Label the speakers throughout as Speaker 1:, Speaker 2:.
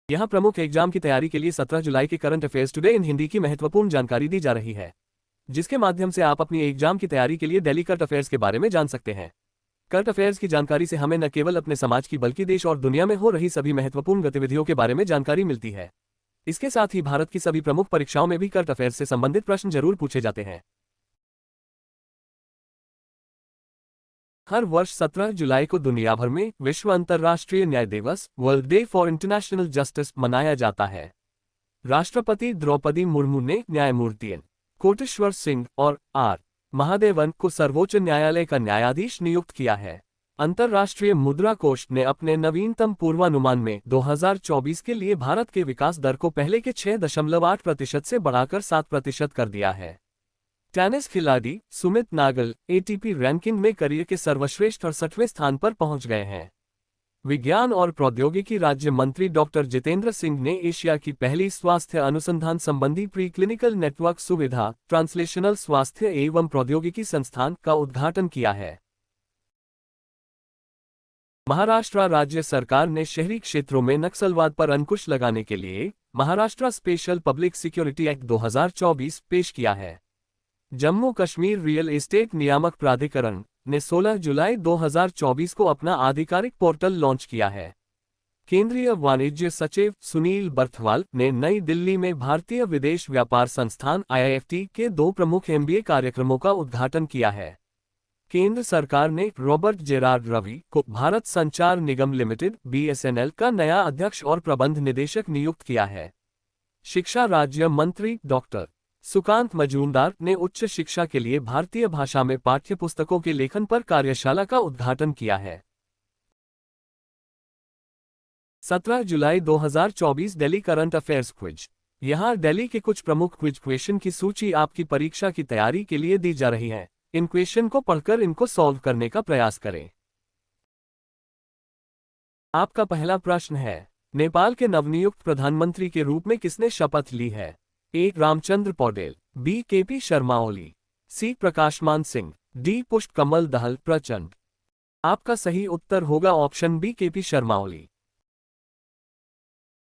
Speaker 1: यहाँ प्रमुख एग्जाम की तैयारी के लिए 17 जुलाई के current affairs today in Hindi की महत्वपूर्ण जानकारी दी जा रही है, जिसके माध्यम से आप अपनी एग्जाम की तैयारी के लिए डेली करंट अफेयर्स के बारे में जान सकते हैं। करंट अफेयर्स की जानकारी से हमें न केवल अपने समाज की बल्कि देश और दुनिया में हो रही सभी महत्वपूर्ण गतिविधियों के बारे में जानकारी मिलती है। इसके साथ ही भारत की सभी प्रमुख परीक्षाओं में भी करंट अफेयर्स से संबंधित प्रश्न जरूर पूछे जाते हैं। हर वर्ष 17 जुलाई को दुनिया भर में विश्व अंतर्राष्ट्रीय न्याय दिवस world day for international justice मनाया जाता है। राष्ट्रपति द्रौपदी मुर्मू ने न्यायमूर्ति एन कोटेश्वर सिंह और आर महादेवन को सर्वोच्च न्यायालय का न्यायाधीश नियुक्त किया है। अंतर्राष्ट्रीय मुद्रा कोष ने अपने नवीनतम पूर्वानुमान में 2024 के लिए भारत के विकास दर को पहले के 6.8% से बढ़ाकर 7% कर दिया है। टेनिस खिलाड़ी सुमित नागल एटीपी रैंकिंग में करियर के सर्वश्रेष्ठ 68वें स्थान पर पहुंच गए हैं। विज्ञान और प्रौद्योगिकी राज्य मंत्री डॉक्टर जितेंद्र सिंह ने एशिया की पहली स्वास्थ्य अनुसंधान संबंधी प्री क्लिनिकल नेटवर्क सुविधा ट्रांसलेशनल स्वास्थ्य एवं प्रौद्योगिकी संस्थान का उद्घाटन किया है। महाराष्ट्र राज्य सरकार ने शहरी क्षेत्रों में नक्सलवाद पर अंकुश लगाने के लिए Maharashtra special public security act 2024 पेश किया है। जम्मू कश्मीर रियल एस्टेट नियामक प्राधिकरण ने 16 जुलाई 2024 को अपना आधिकारिक पोर्टल लॉन्च किया है। केंद्रीय वाणिज्य सचिव सुनील बर्थवाल ने नई दिल्ली में भारतीय विदेश व्यापार संस्थान IIFT के 2 प्रमुख MBA कार्यक्रमों का उद्घाटन किया है। केंद्र सरकार ने रॉबर्ट जेरार्ड रवि को भारत संचार निगम लिमिटेड BSNL का नया अध्यक्ष और प्रबंध निदेशक नियुक्त किया है। शिक्षा राज्य मंत्री डॉक्टर सुकांत मजूमदार ने उच्च शिक्षा के लिए भारतीय भाषा में पाठ्यपुस्तकों के लेखन पर कार्यशाला का उद्घाटन किया है। 17 जुलाई 2024 दिल्ली करंट अफेयर्स क्विज। यहाँ दिल्ली के कुछ प्रमुख क्विज क्वेश्चन की सूची आपकी परीक्षा की तैयारी के लिए दी जा रही है। इन क्वेश्चन को पढ़कर इनको सॉल्व करने का प्रयास करें। आपका पहला प्रश्न है, नेपाल के नवनियुक्त प्रधानमंत्री के रूप में किसने शपथ ली है? ए. Ramchandra Paudel, B. KP Sharma Oli, C. Prakashman Singh, D. पुष्प कमल दहल प्रचंड। आपका सही उत्तर होगा option B. KP Sharma Oli.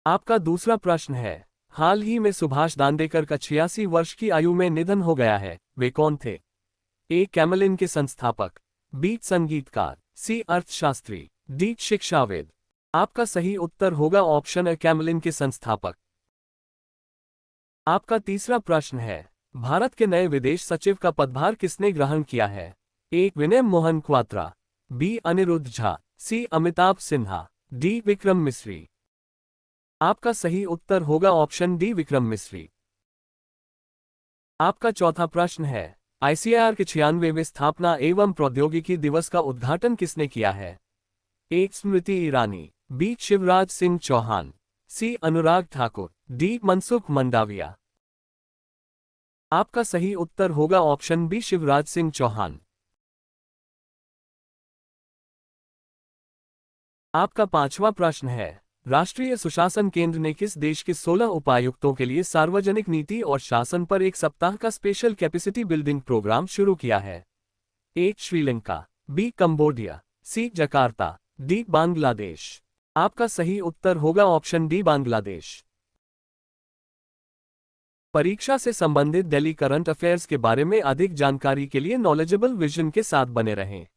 Speaker 1: आपका दूसरा प्रश्न है, हाल ही में सुभाष दांडेकर का 86 वर्ष की आयु में निधन हो गया है, वे कौन थे? ए. कैमलिन के संस्थापक, B. संगीतकार, C. अर्थशास्त्री, D. शिक्षाविद। आपका सही उत्तर होगा ऑप्शन ए. कैमलिन के संस्थापक। आपका तीसरा प्रश्न है, भारत के नए विदेश सचिव का पदभार किसने ग्रहण किया है? ए. विनय Mohan Kwatra, B. Anirudh Jha, C. Amitabh Sinha, D. Vikram Misri. आपका सही उत्तर होगा ऑप्शन D. विक्रम मिस्री। आपका चौथा प्रश्न है, ICAR के 96वें स्थापना एवं प्रौद्योगिकी दिवस का उद्घाटन किसने किया है? ए. Smriti Irani, B. Shivraj Singh Chauhan, C. Anurag Thakur, D. Mansukh Mandaviya. आपका सही उत्तर होगा ऑप्शन B. शिवराज सिंह चौहान। आपका पांचवा प्रश्न है, राष्ट्रीय सुशासन केंद्र ने किस देश के 16 उपायुक्तों के लिए सार्वजनिक नीति और शासन पर एक सप्ताह का स्पेशल कैपेसिटी बिल्डिंग प्रोग्राम शुरू किया है? A. Sri Lanka, B. Cambodia, C. Jakarta, D. Bangladesh. आपका सही उत्तर होगा ऑप्शन D. बांग्लादेश। परीक्षा से संबंधित दिल्ली करंट अफेयर्स के बारे में अधिक जानकारी के लिए नॉलेजेबल विजन के साथ बने रहें।